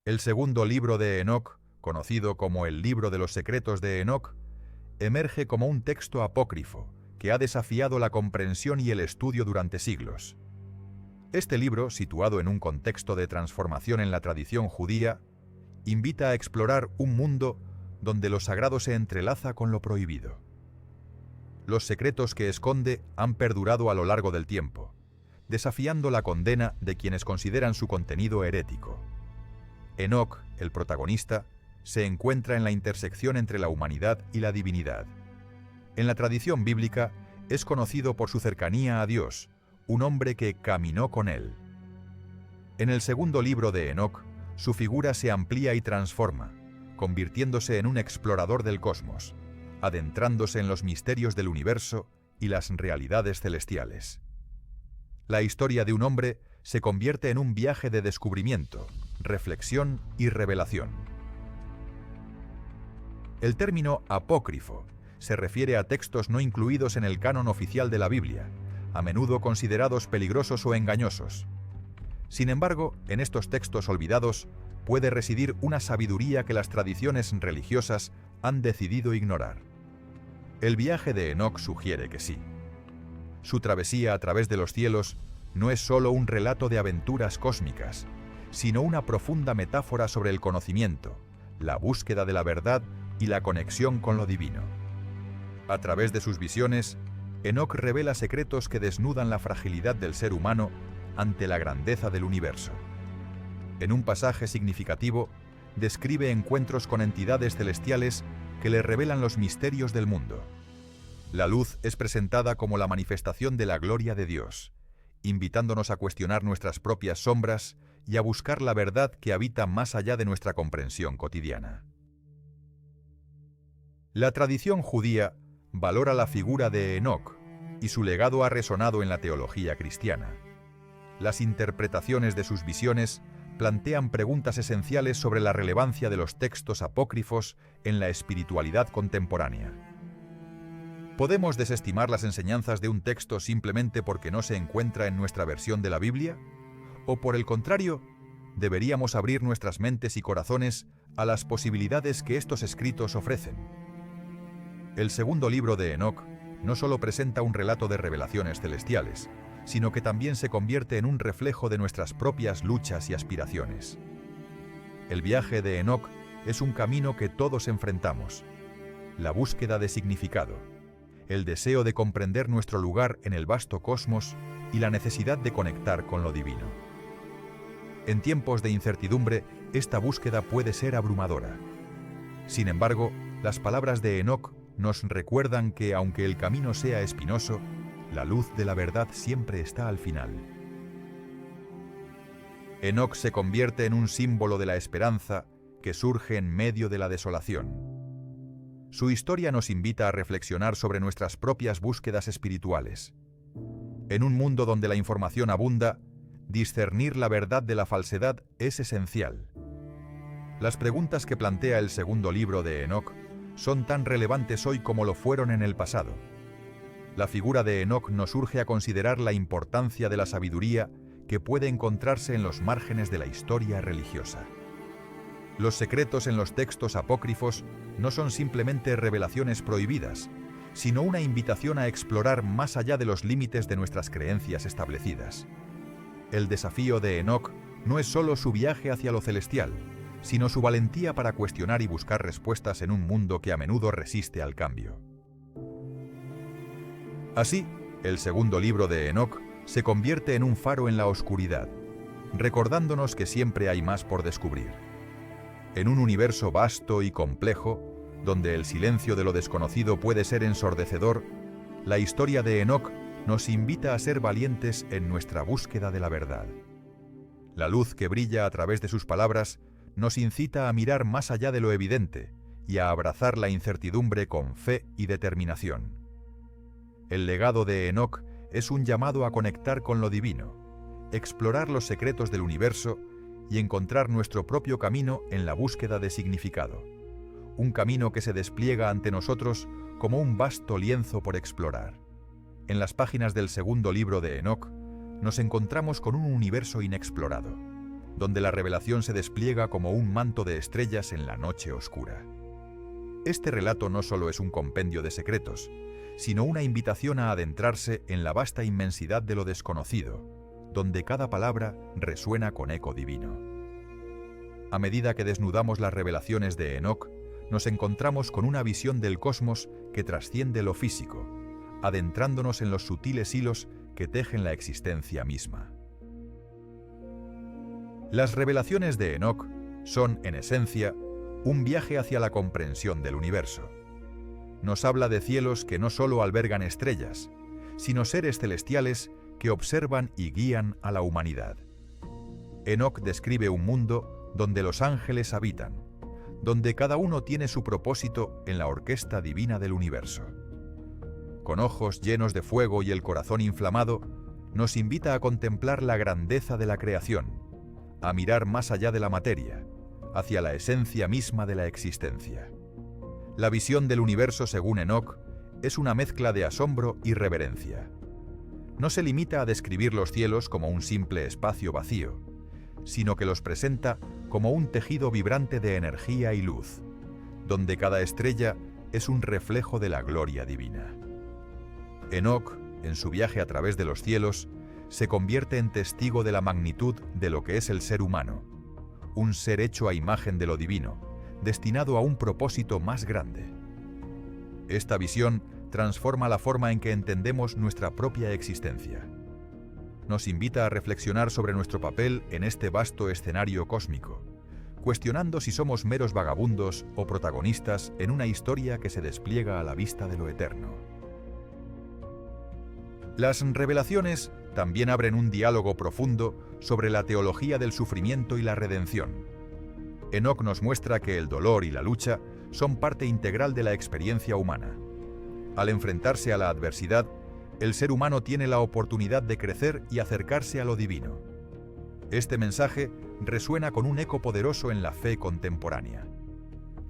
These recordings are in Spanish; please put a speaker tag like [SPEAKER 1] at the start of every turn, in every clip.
[SPEAKER 1] El segundo libro de Enoc, conocido como el Libro de los Secretos de Enoc, emerge como un texto apócrifo que ha desafiado la comprensión y el estudio durante siglos. Este libro, situado en un contexto de transformación en la tradición judía, invita a explorar un mundo donde lo sagrado se entrelaza con lo prohibido. Los secretos que esconde han perdurado a lo largo del tiempo, desafiando la condena de quienes consideran su contenido herético. Enoc, el protagonista, se encuentra en la intersección entre la humanidad y la divinidad. En la tradición bíblica es conocido por su cercanía a Dios, un hombre que caminó con él. En el segundo libro de Enoc, su figura se amplía y transforma, convirtiéndose en un explorador del cosmos, adentrándose en los misterios del universo y las realidades celestiales. La historia de un hombre se convierte en un viaje de descubrimiento, reflexión y revelación. El término apócrifo se refiere a textos no incluidos en el canon oficial de la Biblia, a menudo considerados peligrosos o engañosos. Sin embargo, en estos textos olvidados puede residir una sabiduría que las tradiciones religiosas han decidido ignorar. El viaje de Enoc sugiere que sí. Su travesía a través de los cielos no es solo un relato de aventuras cósmicas, sino una profunda metáfora sobre el conocimiento, la búsqueda de la verdad y la conexión con lo divino. A través de sus visiones, Enoc revela secretos que desnudan la fragilidad del ser humano ante la grandeza del universo. En un pasaje significativo, describe encuentros con entidades celestiales que le revelan los misterios del mundo. La luz es presentada como la manifestación de la gloria de Dios, invitándonos a cuestionar nuestras propias sombras y a buscar la verdad que habita más allá de nuestra comprensión cotidiana. La tradición judía valora la figura de Enoc y su legado ha resonado en la teología cristiana. Las interpretaciones de sus visiones plantean preguntas esenciales sobre la relevancia de los textos apócrifos en la espiritualidad contemporánea. ¿Podemos desestimar las enseñanzas de un texto simplemente porque no se encuentra en nuestra versión de la Biblia? ¿O por el contrario, deberíamos abrir nuestras mentes y corazones a las posibilidades que estos escritos ofrecen? El segundo libro de Enoc no solo presenta un relato de revelaciones celestiales, sino que también se convierte en un reflejo de nuestras propias luchas y aspiraciones. El viaje de Enoc es un camino que todos enfrentamos: la búsqueda de significado, el deseo de comprender nuestro lugar en el vasto cosmos y la necesidad de conectar con lo divino. En tiempos de incertidumbre, esta búsqueda puede ser abrumadora. Sin embargo, las palabras de Enoc nos recuerdan que, aunque el camino sea espinoso, la luz de la verdad siempre está al final. Enoc se convierte en un símbolo de la esperanza que surge en medio de la desolación. Su historia nos invita a reflexionar sobre nuestras propias búsquedas espirituales. En un mundo donde la información abunda, discernir la verdad de la falsedad es esencial. Las preguntas que plantea el segundo libro de Enoc son tan relevantes hoy como lo fueron en el pasado. La figura de Enoc nos urge a considerar la importancia de la sabiduría que puede encontrarse en los márgenes de la historia religiosa. Los secretos en los textos apócrifos no son simplemente revelaciones prohibidas, sino una invitación a explorar más allá de los límites de nuestras creencias establecidas. El desafío de Enoc no es solo su viaje hacia lo celestial, sino su valentía para cuestionar y buscar respuestas en un mundo que a menudo resiste al cambio. Así, el segundo libro de Enoc se convierte en un faro en la oscuridad, recordándonos que siempre hay más por descubrir. En un universo vasto y complejo, donde el silencio de lo desconocido puede ser ensordecedor, la historia de Enoc nos invita a ser valientes en nuestra búsqueda de la verdad. La luz que brilla a través de sus palabras nos incita a mirar más allá de lo evidente y a abrazar la incertidumbre con fe y determinación. El legado de Enoc es un llamado a conectar con lo divino, explorar los secretos del universo y encontrar nuestro propio camino en la búsqueda de significado. Un camino que se despliega ante nosotros como un vasto lienzo por explorar. En las páginas del segundo libro de Enoc nos encontramos con un universo inexplorado, donde la revelación se despliega como un manto de estrellas en la noche oscura. Este relato no solo es un compendio de secretos, sino una invitación a adentrarse en la vasta inmensidad de lo desconocido, donde cada palabra resuena con eco divino. A medida que desnudamos las revelaciones de Enoc, nos encontramos con una visión del cosmos que trasciende lo físico, adentrándonos en los sutiles hilos que tejen la existencia misma. Las revelaciones de Enoc son, en esencia, un viaje hacia la comprensión del universo. Nos habla de cielos que no solo albergan estrellas, sino seres celestiales que observan y guían a la humanidad. Enoc describe un mundo donde los ángeles habitan, donde cada uno tiene su propósito en la orquesta divina del universo. Con ojos llenos de fuego y el corazón inflamado, nos invita a contemplar la grandeza de la creación, a mirar más allá de la materia, hacia la esencia misma de la existencia. La visión del universo, según Enoc, es una mezcla de asombro y reverencia. No se limita a describir los cielos como un simple espacio vacío, sino que los presenta como un tejido vibrante de energía y luz, donde cada estrella es un reflejo de la gloria divina. Enoc, en su viaje a través de los cielos, se convierte en testigo de la magnitud de lo que es el ser humano, un ser hecho a imagen de lo divino, destinado a un propósito más grande. Esta visión transforma la forma en que entendemos nuestra propia existencia. Nos invita a reflexionar sobre nuestro papel en este vasto escenario cósmico, cuestionando si somos meros vagabundos o protagonistas en una historia que se despliega a la vista de lo eterno. Las revelaciones también abren un diálogo profundo sobre la teología del sufrimiento y la redención. Enoc nos muestra que el dolor y la lucha son parte integral de la experiencia humana. Al enfrentarse a la adversidad, el ser humano tiene la oportunidad de crecer y acercarse a lo divino. Este mensaje resuena con un eco poderoso en la fe contemporánea.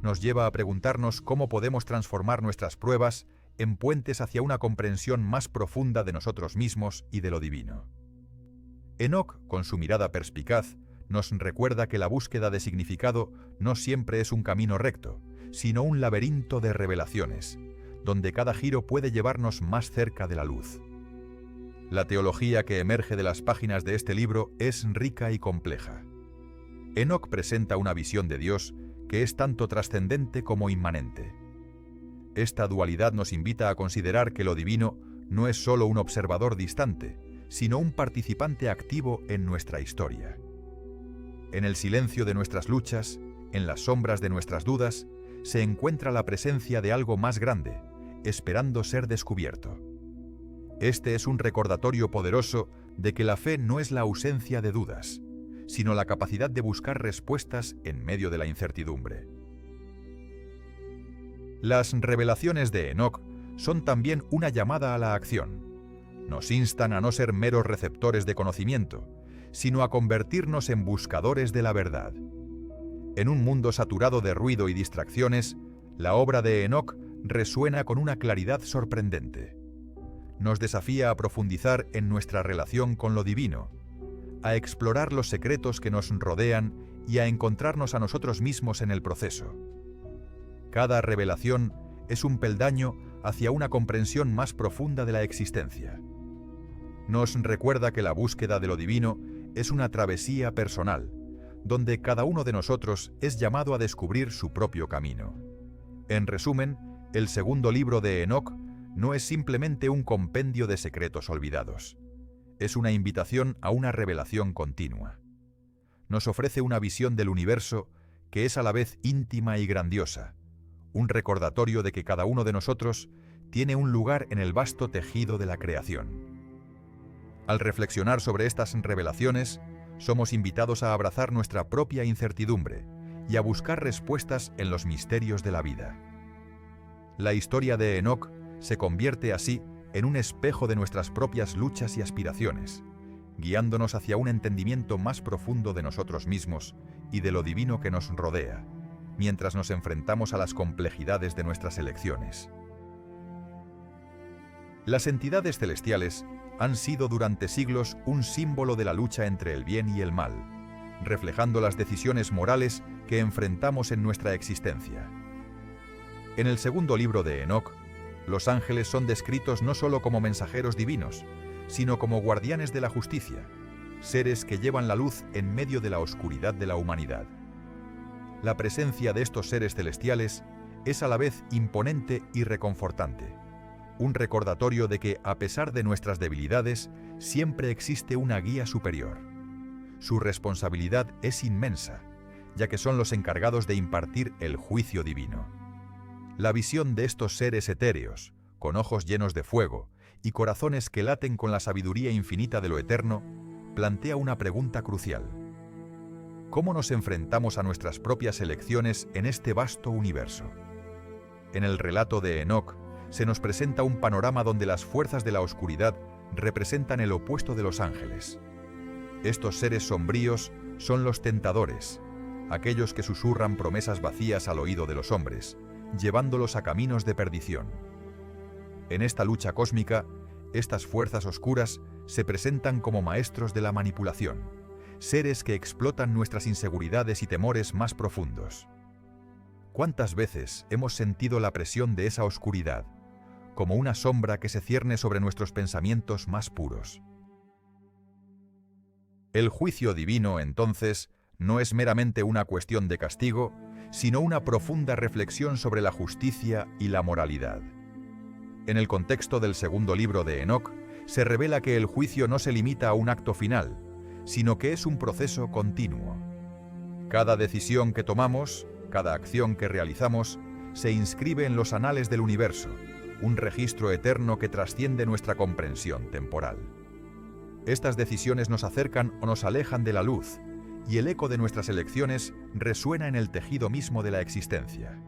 [SPEAKER 1] Nos lleva a preguntarnos cómo podemos transformar nuestras pruebas en puentes hacia una comprensión más profunda de nosotros mismos y de lo divino. Enoc, con su mirada perspicaz, nos recuerda que la búsqueda de significado no siempre es un camino recto, sino un laberinto de revelaciones, donde cada giro puede llevarnos más cerca de la luz. La teología que emerge de las páginas de este libro es rica y compleja. Enoc presenta una visión de Dios que es tanto trascendente como inmanente. Esta dualidad nos invita a considerar que lo divino no es solo un observador distante, sino un participante activo en nuestra historia. En el silencio de nuestras luchas, en las sombras de nuestras dudas, se encuentra la presencia de algo más grande, esperando ser descubierto. Este es un recordatorio poderoso de que la fe no es la ausencia de dudas, sino la capacidad de buscar respuestas en medio de la incertidumbre. Las revelaciones de Enoc son también una llamada a la acción. Nos instan a no ser meros receptores de conocimiento, sino a convertirnos en buscadores de la verdad. En un mundo saturado de ruido y distracciones, la obra de Enoc resuena con una claridad sorprendente. Nos desafía a profundizar en nuestra relación con lo divino, a explorar los secretos que nos rodean y a encontrarnos a nosotros mismos en el proceso. Cada revelación es un peldaño hacia una comprensión más profunda de la existencia. Nos recuerda que la búsqueda de lo divino es una travesía personal, donde cada uno de nosotros es llamado a descubrir su propio camino. En resumen, el segundo libro de Enoc no es simplemente un compendio de secretos olvidados. Es una invitación a una revelación continua. Nos ofrece una visión del universo que es a la vez íntima y grandiosa, un recordatorio de que cada uno de nosotros tiene un lugar en el vasto tejido de la creación. Al reflexionar sobre estas revelaciones, somos invitados a abrazar nuestra propia incertidumbre y a buscar respuestas en los misterios de la vida. La historia de Enoc se convierte así en un espejo de nuestras propias luchas y aspiraciones, guiándonos hacia un entendimiento más profundo de nosotros mismos y de lo divino que nos rodea, mientras nos enfrentamos a las complejidades de nuestras elecciones. Las entidades celestiales han sido durante siglos un símbolo de la lucha entre el bien y el mal, reflejando las decisiones morales que enfrentamos en nuestra existencia. En el segundo libro de Enoc, los ángeles son descritos no solo como mensajeros divinos, sino como guardianes de la justicia, seres que llevan la luz en medio de la oscuridad de la humanidad. La presencia de estos seres celestiales es a la vez imponente y reconfortante, un recordatorio de que, a pesar de nuestras debilidades, siempre existe una guía superior. Su responsabilidad es inmensa, ya que son los encargados de impartir el juicio divino. La visión de estos seres etéreos, con ojos llenos de fuego y corazones que laten con la sabiduría infinita de lo eterno, plantea una pregunta crucial. ¿Cómo nos enfrentamos a nuestras propias elecciones en este vasto universo? En el relato de Enoc se nos presenta un panorama donde las fuerzas de la oscuridad representan el opuesto de los ángeles. Estos seres sombríos son los tentadores, aquellos que susurran promesas vacías al oído de los hombres, llevándolos a caminos de perdición. En esta lucha cósmica, estas fuerzas oscuras se presentan como maestros de la manipulación, seres que explotan nuestras inseguridades y temores más profundos. ¿Cuántas veces hemos sentido la presión de esa oscuridad, como una sombra que se cierne sobre nuestros pensamientos más puros? El juicio divino, entonces, no es meramente una cuestión de castigo, sino una profunda reflexión sobre la justicia y la moralidad. En el contexto del segundo libro de Enoc, se revela que el juicio no se limita a un acto final, sino que es un proceso continuo. Cada decisión que tomamos, cada acción que realizamos, se inscribe en los anales del universo, un registro eterno que trasciende nuestra comprensión temporal. Estas decisiones nos acercan o nos alejan de la luz, y el eco de nuestras elecciones resuena en el tejido mismo de la existencia.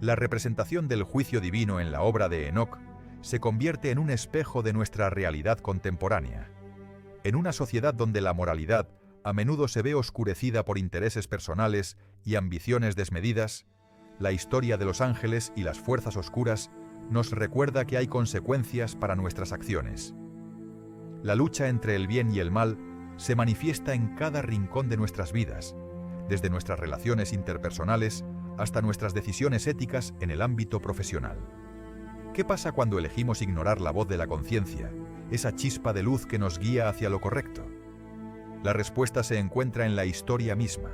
[SPEAKER 1] La representación del juicio divino en la obra de Enoc se convierte en un espejo de nuestra realidad contemporánea. En una sociedad donde la moralidad a menudo se ve oscurecida por intereses personales y ambiciones desmedidas, la historia de los ángeles y las fuerzas oscuras nos recuerda que hay consecuencias para nuestras acciones. La lucha entre el bien y el mal se manifiesta en cada rincón de nuestras vidas, desde nuestras relaciones interpersonales hasta nuestras decisiones éticas en el ámbito profesional. ¿Qué pasa cuando elegimos ignorar la voz de la conciencia, esa chispa de luz que nos guía hacia lo correcto? La respuesta se encuentra en la historia misma.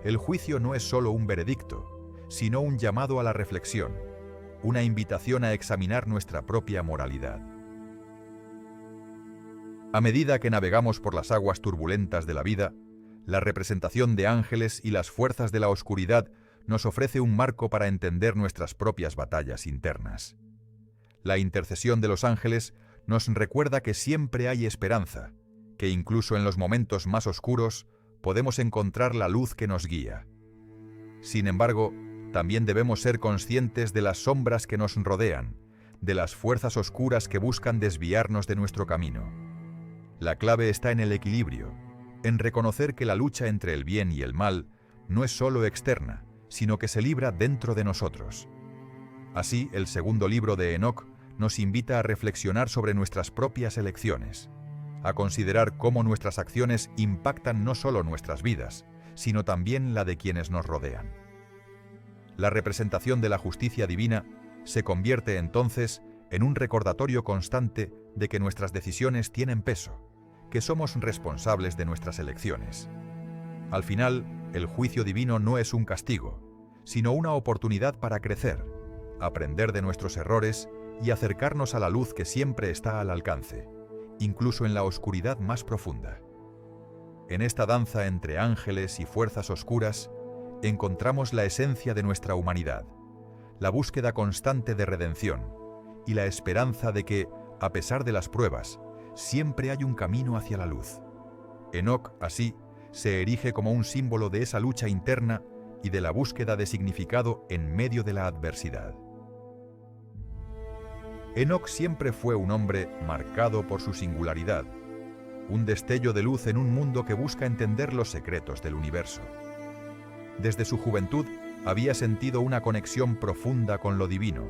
[SPEAKER 1] El juicio no es solo un veredicto, sino un llamado a la reflexión, una invitación a examinar nuestra propia moralidad. A medida que navegamos por las aguas turbulentas de la vida, la representación de ángeles y las fuerzas de la oscuridad nos ofrece un marco para entender nuestras propias batallas internas. La intercesión de los ángeles nos recuerda que siempre hay esperanza, que incluso en los momentos más oscuros podemos encontrar la luz que nos guía. Sin embargo, también debemos ser conscientes de las sombras que nos rodean, de las fuerzas oscuras que buscan desviarnos de nuestro camino. La clave está en el equilibrio, en reconocer que la lucha entre el bien y el mal no es solo externa, sino que se libra dentro de nosotros. Así, el segundo libro de Enoc nos invita a reflexionar sobre nuestras propias elecciones, a considerar cómo nuestras acciones impactan no solo nuestras vidas, sino también la de quienes nos rodean. La representación de la justicia divina se convierte entonces en un recordatorio constante de que nuestras decisiones tienen peso, que somos responsables de nuestras elecciones. Al final, el juicio divino no es un castigo, sino una oportunidad para crecer, aprender de nuestros errores y acercarnos a la luz que siempre está al alcance, incluso en la oscuridad más profunda. En esta danza entre ángeles y fuerzas oscuras, encontramos la esencia de nuestra humanidad, la búsqueda constante de redención y la esperanza de que, a pesar de las pruebas, siempre hay un camino hacia la luz. Enoc, así, se erige como un símbolo de esa lucha interna y de la búsqueda de significado en medio de la adversidad. Enoc siempre fue un hombre marcado por su singularidad, un destello de luz en un mundo que busca entender los secretos del universo. Desde su juventud había sentido una conexión profunda con lo divino,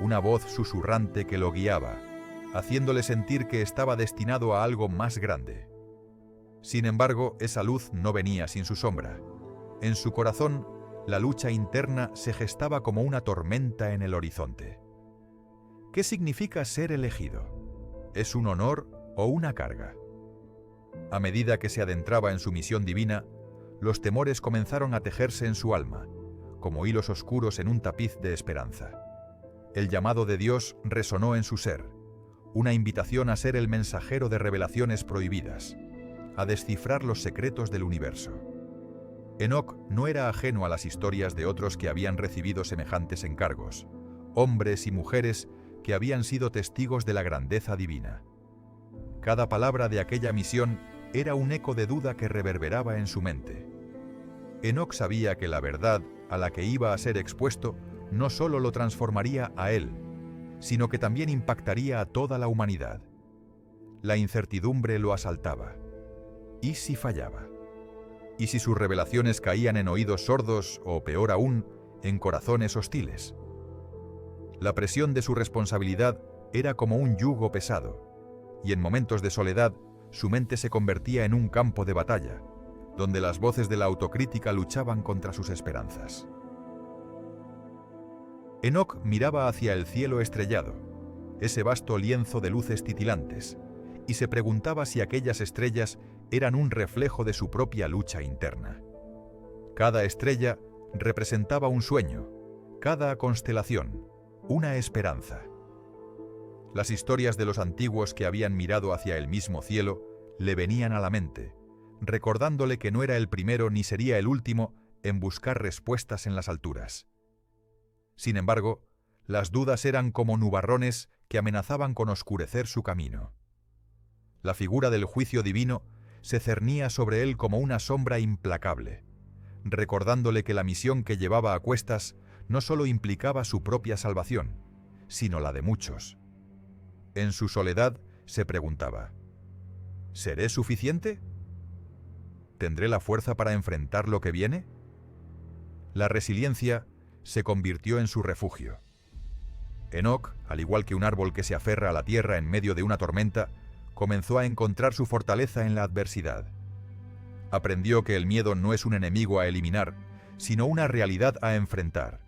[SPEAKER 1] una voz susurrante que lo guiaba, haciéndole sentir que estaba destinado a algo más grande. Sin embargo, esa luz no venía sin su sombra. En su corazón, la lucha interna se gestaba como una tormenta en el horizonte. ¿Qué significa ser elegido? ¿Es un honor o una carga? A medida que se adentraba en su misión divina, los temores comenzaron a tejerse en su alma, como hilos oscuros en un tapiz de esperanza. El llamado de Dios resonó en su ser, una invitación a ser el mensajero de revelaciones prohibidas, a descifrar los secretos del universo. Enoc no era ajeno a las historias de otros que habían recibido semejantes encargos, hombres y mujeres que habían sido testigos de la grandeza divina. Cada palabra de aquella misión era un eco de duda que reverberaba en su mente. Enoc sabía que la verdad a la que iba a ser expuesto no solo lo transformaría a él, sino que también impactaría a toda la humanidad. La incertidumbre lo asaltaba. ¿Y si fallaba? ¿Y si sus revelaciones caían en oídos sordos o, peor aún, en corazones hostiles? La presión de su responsabilidad era como un yugo pesado, y en momentos de soledad su mente se convertía en un campo de batalla, donde las voces de la autocrítica luchaban contra sus esperanzas. Enoc miraba hacia el cielo estrellado, ese vasto lienzo de luces titilantes, y se preguntaba si aquellas estrellas eran un reflejo de su propia lucha interna. Cada estrella representaba un sueño, cada constelación, una esperanza. Las historias de los antiguos que habían mirado hacia el mismo cielo le venían a la mente, recordándole que no era el primero ni sería el último en buscar respuestas en las alturas. Sin embargo, las dudas eran como nubarrones que amenazaban con oscurecer su camino. La figura del juicio divino se cernía sobre él como una sombra implacable, recordándole que la misión que llevaba a cuestas no solo implicaba su propia salvación, sino la de muchos. En su soledad se preguntaba: ¿seré suficiente? ¿Tendré la fuerza para enfrentar lo que viene? La resiliencia se convirtió en su refugio. Enoc, al igual que un árbol que se aferra a la tierra en medio de una tormenta, comenzó a encontrar su fortaleza en la adversidad. Aprendió que el miedo no es un enemigo a eliminar, sino una realidad a enfrentar.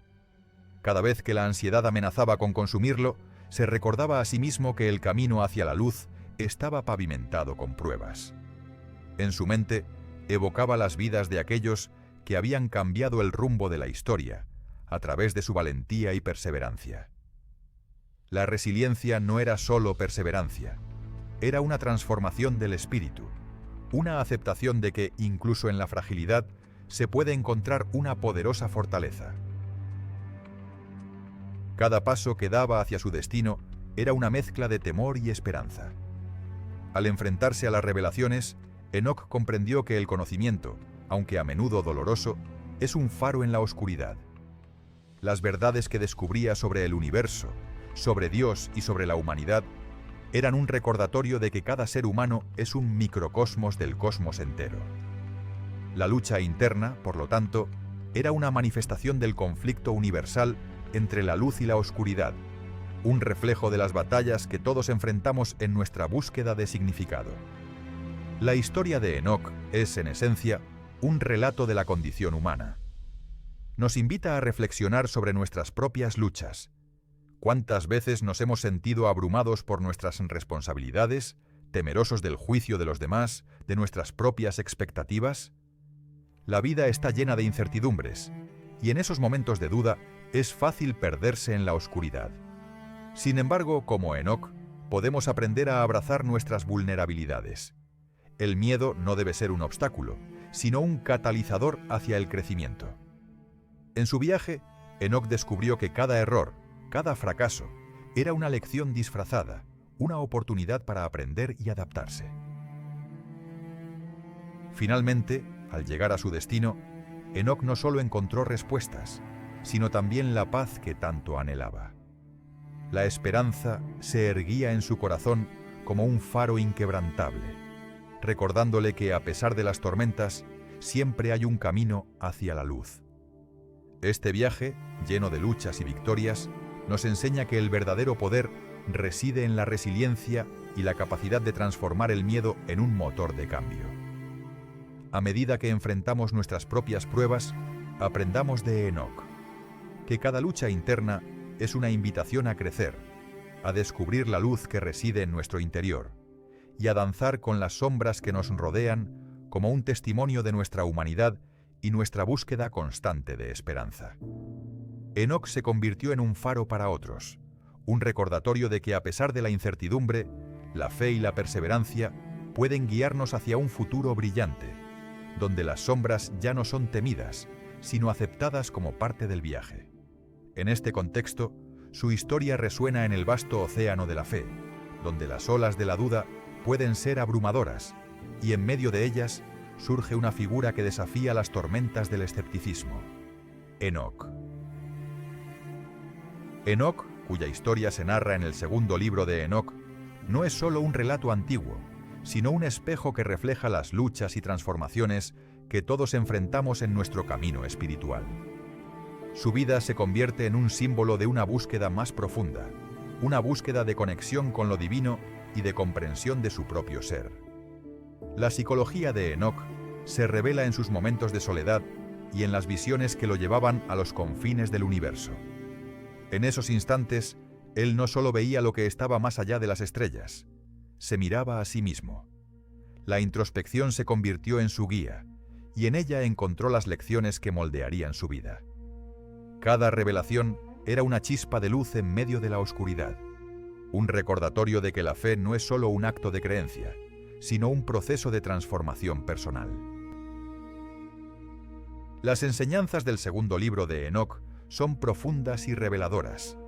[SPEAKER 1] Cada vez que la ansiedad amenazaba con consumirlo, se recordaba a sí mismo que el camino hacia la luz estaba pavimentado con pruebas. En su mente, evocaba las vidas de aquellos que habían cambiado el rumbo de la historia, a través de su valentía y perseverancia. La resiliencia no era solo perseverancia, era una transformación del espíritu, una aceptación de que, incluso en la fragilidad, se puede encontrar una poderosa fortaleza. Cada paso que daba hacia su destino era una mezcla de temor y esperanza. Al enfrentarse a las revelaciones, Enoc comprendió que el conocimiento, aunque a menudo doloroso, es un faro en la oscuridad. Las verdades que descubría sobre el universo, sobre Dios y sobre la humanidad eran un recordatorio de que cada ser humano es un microcosmos del cosmos entero. La lucha interna, por lo tanto, era una manifestación del conflicto universal entre la luz y la oscuridad, un reflejo de las batallas que todos enfrentamos en nuestra búsqueda de significado. La historia de Enoc es, en esencia, un relato de la condición humana. Nos invita a reflexionar sobre nuestras propias luchas. ¿Cuántas veces nos hemos sentido abrumados por nuestras responsabilidades, temerosos del juicio de los demás, de nuestras propias expectativas? La vida está llena de incertidumbres, y en esos momentos de duda es fácil perderse en la oscuridad. Sin embargo, como Enoc, podemos aprender a abrazar nuestras vulnerabilidades. El miedo no debe ser un obstáculo, sino un catalizador hacia el crecimiento. En su viaje, Enoc descubrió que cada error, cada fracaso, era una lección disfrazada, una oportunidad para aprender y adaptarse. Finalmente, al llegar a su destino, Enoc no solo encontró respuestas, sino también la paz que tanto anhelaba. La esperanza se erguía en su corazón como un faro inquebrantable, recordándole que a pesar de las tormentas, siempre hay un camino hacia la luz. Este viaje, lleno de luchas y victorias, nos enseña que el verdadero poder reside en la resiliencia y la capacidad de transformar el miedo en un motor de cambio. A medida que enfrentamos nuestras propias pruebas, aprendamos de Enoc, que cada lucha interna es una invitación a crecer, a descubrir la luz que reside en nuestro interior y a danzar con las sombras que nos rodean como un testimonio de nuestra humanidad y nuestra búsqueda constante de esperanza. Enoc se convirtió en un faro para otros, un recordatorio de que a pesar de la incertidumbre, la fe y la perseverancia pueden guiarnos hacia un futuro brillante, donde las sombras ya no son temidas, sino aceptadas como parte del viaje. En este contexto, su historia resuena en el vasto océano de la fe, donde las olas de la duda pueden ser abrumadoras, y en medio de ellas surge una figura que desafía las tormentas del escepticismo: Enoc. Enoc, cuya historia se narra en el segundo libro de Enoc, no es solo un relato antiguo, sino un espejo que refleja las luchas y transformaciones que todos enfrentamos en nuestro camino espiritual. Su vida se convierte en un símbolo de una búsqueda más profunda, una búsqueda de conexión con lo divino y de comprensión de su propio ser. La psicología de Enoc se revela en sus momentos de soledad y en las visiones que lo llevaban a los confines del universo. En esos instantes, él no solo veía lo que estaba más allá de las estrellas, se miraba a sí mismo. La introspección se convirtió en su guía, y en ella encontró las lecciones que moldearían su vida. Cada revelación era una chispa de luz en medio de la oscuridad, un recordatorio de que la fe no es solo un acto de creencia, sino un proceso de transformación personal. Las enseñanzas del segundo libro de Enoc son profundas y reveladoras.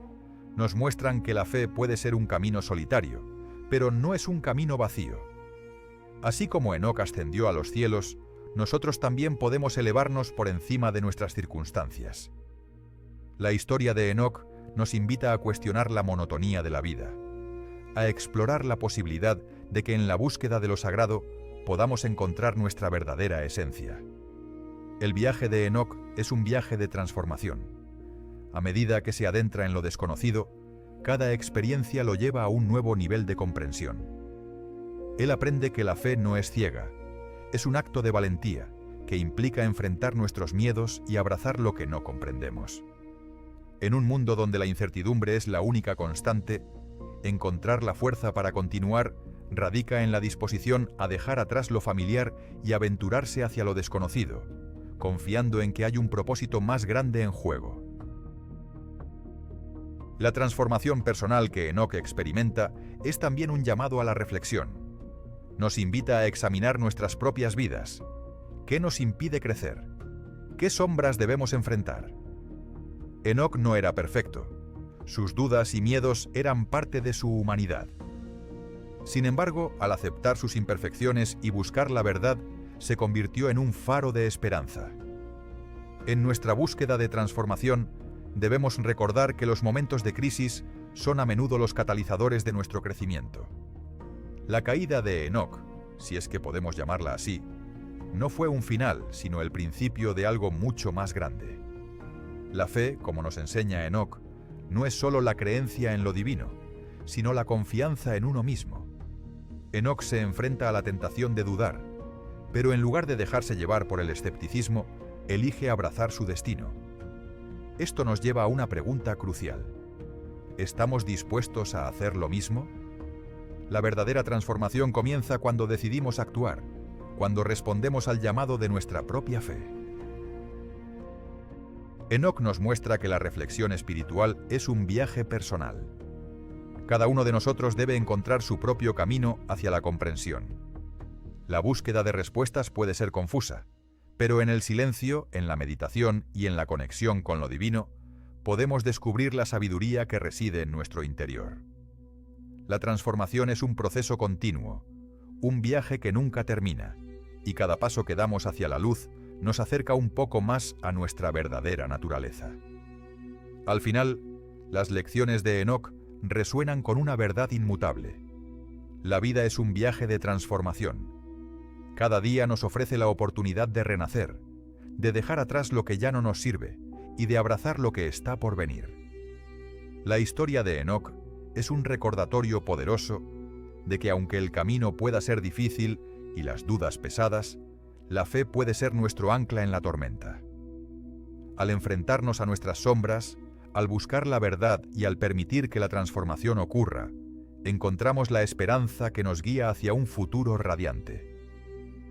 [SPEAKER 1] Nos muestran que la fe puede ser un camino solitario, pero no es un camino vacío. Así como Enoc ascendió a los cielos, nosotros también podemos elevarnos por encima de nuestras circunstancias. La historia de Enoc nos invita a cuestionar la monotonía de la vida, a explorar la posibilidad de que en la búsqueda de lo sagrado podamos encontrar nuestra verdadera esencia. El viaje de Enoc es un viaje de transformación. A medida que se adentra en lo desconocido, cada experiencia lo lleva a un nuevo nivel de comprensión. Él aprende que la fe no es ciega, es un acto de valentía que implica enfrentar nuestros miedos y abrazar lo que no comprendemos. En un mundo donde la incertidumbre es la única constante, encontrar la fuerza para continuar radica en la disposición a dejar atrás lo familiar y aventurarse hacia lo desconocido, confiando en que hay un propósito más grande en juego. La transformación personal que Enoc experimenta es también un llamado a la reflexión. Nos invita a examinar nuestras propias vidas. ¿Qué nos impide crecer? ¿Qué sombras debemos enfrentar? Enoc no era perfecto. Sus dudas y miedos eran parte de su humanidad. Sin embargo, al aceptar sus imperfecciones y buscar la verdad, se convirtió en un faro de esperanza. En nuestra búsqueda de transformación, debemos recordar que los momentos de crisis son a menudo los catalizadores de nuestro crecimiento. La caída de Enoc, si es que podemos llamarla así, no fue un final, sino el principio de algo mucho más grande. La fe, como nos enseña Enoc, no es solo la creencia en lo divino, sino la confianza en uno mismo. Enoc se enfrenta a la tentación de dudar, pero en lugar de dejarse llevar por el escepticismo, elige abrazar su destino. Esto nos lleva a una pregunta crucial. ¿Estamos dispuestos a hacer lo mismo? La verdadera transformación comienza cuando decidimos actuar, cuando respondemos al llamado de nuestra propia fe. Enoc nos muestra que la reflexión espiritual es un viaje personal. Cada uno de nosotros debe encontrar su propio camino hacia la comprensión. La búsqueda de respuestas puede ser confusa, pero en el silencio, en la meditación y en la conexión con lo divino, podemos descubrir la sabiduría que reside en nuestro interior. La transformación es un proceso continuo, un viaje que nunca termina, y cada paso que damos hacia la luz nos acerca un poco más a nuestra verdadera naturaleza. Al final, las lecciones de Enoc resuenan con una verdad inmutable. La vida es un viaje de transformación. Cada día nos ofrece la oportunidad de renacer, de dejar atrás lo que ya no nos sirve y de abrazar lo que está por venir. La historia de Enoc es un recordatorio poderoso de que aunque el camino pueda ser difícil y las dudas pesadas, La fe puede ser nuestro ancla en la tormenta. Al enfrentarnos a nuestras sombras, al buscar la verdad y al permitir que la transformación ocurra, encontramos la esperanza que nos guía hacia un futuro radiante.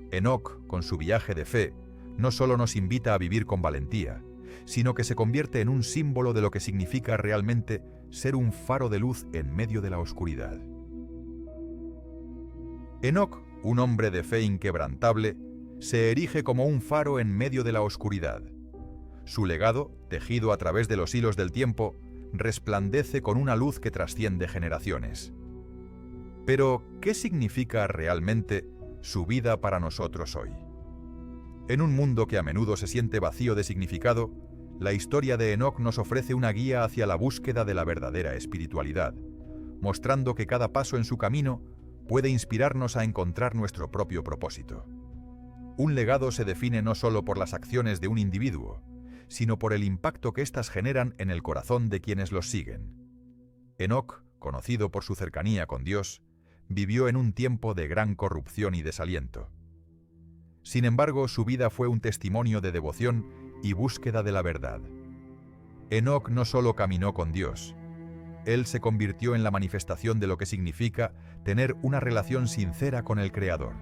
[SPEAKER 1] Enoc, con su viaje de fe, no solo nos invita a vivir con valentía, sino que se convierte en un símbolo de lo que significa realmente ser un faro de luz en medio de la oscuridad. Enoc, un hombre de fe inquebrantable, se erige como un faro en medio de la oscuridad. Su legado, tejido a través de los hilos del tiempo, resplandece con una luz que trasciende generaciones. Pero, ¿qué significa realmente su vida para nosotros hoy? En un mundo que a menudo se siente vacío de significado, la historia de Enoc nos ofrece una guía hacia la búsqueda de la verdadera espiritualidad, mostrando que cada paso en su camino puede inspirarnos a encontrar nuestro propio propósito. Un legado se define no solo por las acciones de un individuo, sino por el impacto que éstas generan en el corazón de quienes los siguen. Enoc, conocido por su cercanía con Dios, vivió en un tiempo de gran corrupción y desaliento. Sin embargo, su vida fue un testimonio de devoción y búsqueda de la verdad. Enoc no solo caminó con Dios, él se convirtió en la manifestación de lo que significa tener una relación sincera con el Creador.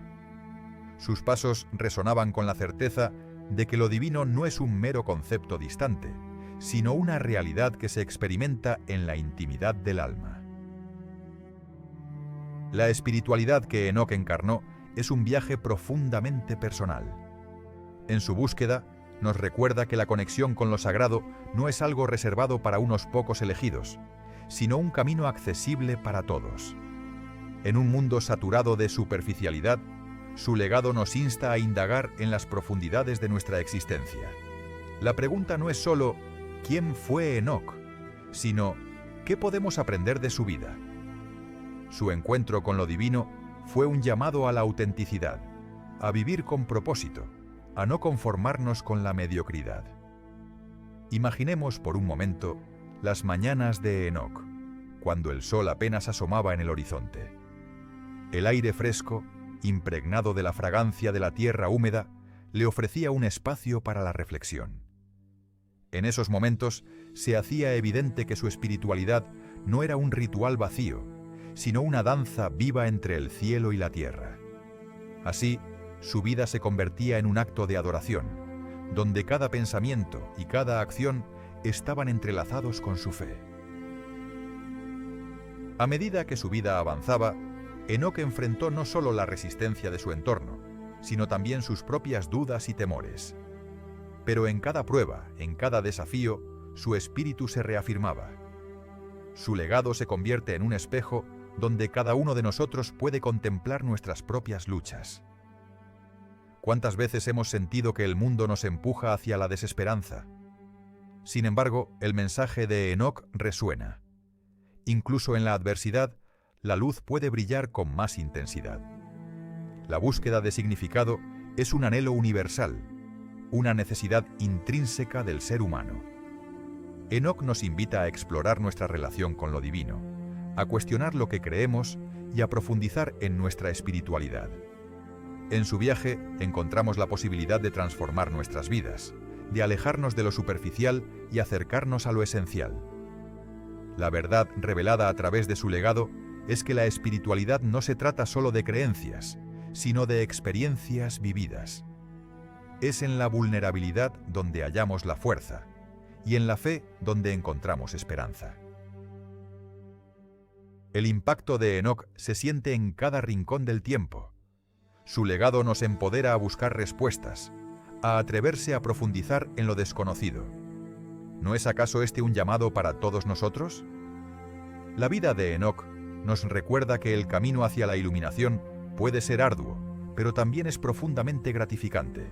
[SPEAKER 1] Sus pasos resonaban con la certeza de que lo divino no es un mero concepto distante, sino una realidad que se experimenta en la intimidad del alma. La espiritualidad que Enoc encarnó es un viaje profundamente personal. En su búsqueda, nos recuerda que la conexión con lo sagrado no es algo reservado para unos pocos elegidos, sino un camino accesible para todos. En un mundo saturado de superficialidad, su legado nos insta a indagar en las profundidades de nuestra existencia. La pregunta no es solo ¿quién fue Enoc?, sino ¿qué podemos aprender de su vida? Su encuentro con lo divino fue un llamado a la autenticidad, a vivir con propósito, a no conformarnos con la mediocridad. Imaginemos por un momento las mañanas de Enoc, cuando el sol apenas asomaba en el horizonte. El aire fresco, impregnado de la fragancia de la tierra húmeda, le ofrecía un espacio para la reflexión. En esos momentos se hacía evidente que su espiritualidad no era un ritual vacío, sino una danza viva entre el cielo y la tierra. Así, su vida se convertía en un acto de adoración, donde cada pensamiento y cada acción estaban entrelazados con su fe. A medida que su vida avanzaba, Enoc enfrentó no solo la resistencia de su entorno, sino también sus propias dudas y temores. Pero en cada prueba, en cada desafío, su espíritu se reafirmaba. Su legado se convierte en un espejo donde cada uno de nosotros puede contemplar nuestras propias luchas. ¿Cuántas veces hemos sentido que el mundo nos empuja hacia la desesperanza? Sin embargo, el mensaje de Enoc resuena. Incluso en la adversidad, la luz puede brillar con más intensidad. La búsqueda de significado es un anhelo universal, una necesidad intrínseca del ser humano. Enoc nos invita a explorar nuestra relación con lo divino, a cuestionar lo que creemos y a profundizar en nuestra espiritualidad. En su viaje encontramos la posibilidad de transformar nuestras vidas, de alejarnos de lo superficial y acercarnos a lo esencial. La verdad revelada a través de su legado es que la espiritualidad no se trata solo de creencias, sino de experiencias vividas. Es en la vulnerabilidad donde hallamos la fuerza, y en la fe donde encontramos esperanza. El impacto de Enoc se siente en cada rincón del tiempo. Su legado nos empodera a buscar respuestas, a atreverse a profundizar en lo desconocido. ¿No es acaso este un llamado para todos nosotros? La vida de Enoc nos recuerda que el camino hacia la iluminación puede ser arduo, pero también es profundamente gratificante.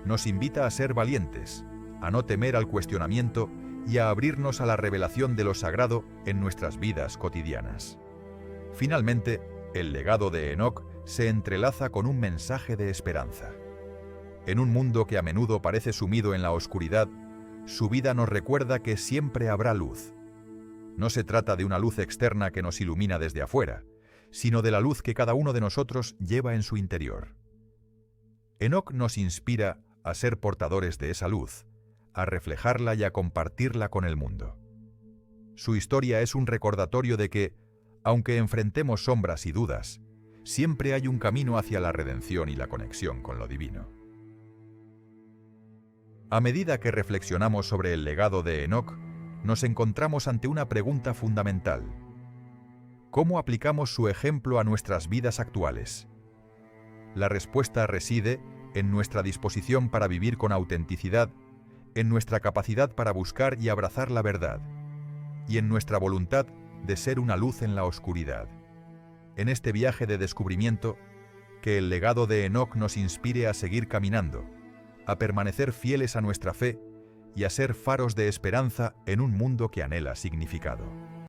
[SPEAKER 1] Nos invita a ser valientes, a no temer al cuestionamiento y a abrirnos a la revelación de lo sagrado en nuestras vidas cotidianas. Finalmente, el legado de Enoc se entrelaza con un mensaje de esperanza. En un mundo que a menudo parece sumido en la oscuridad, su vida nos recuerda que siempre habrá luz. No se trata de una luz externa que nos ilumina desde afuera, sino de la luz que cada uno de nosotros lleva en su interior. Enoc nos inspira a ser portadores de esa luz, a reflejarla y a compartirla con el mundo. Su historia es un recordatorio de que, aunque enfrentemos sombras y dudas, siempre hay un camino hacia la redención y la conexión con lo divino. A medida que reflexionamos sobre el legado de Enoc, nos encontramos ante una pregunta fundamental. ¿Cómo aplicamos su ejemplo a nuestras vidas actuales? La respuesta reside en nuestra disposición para vivir con autenticidad, en nuestra capacidad para buscar y abrazar la verdad, y en nuestra voluntad de ser una luz en la oscuridad. En este viaje de descubrimiento, que el legado de Enoc nos inspire a seguir caminando, a permanecer fieles a nuestra fe y a ser faros de esperanza en un mundo que anhela significado.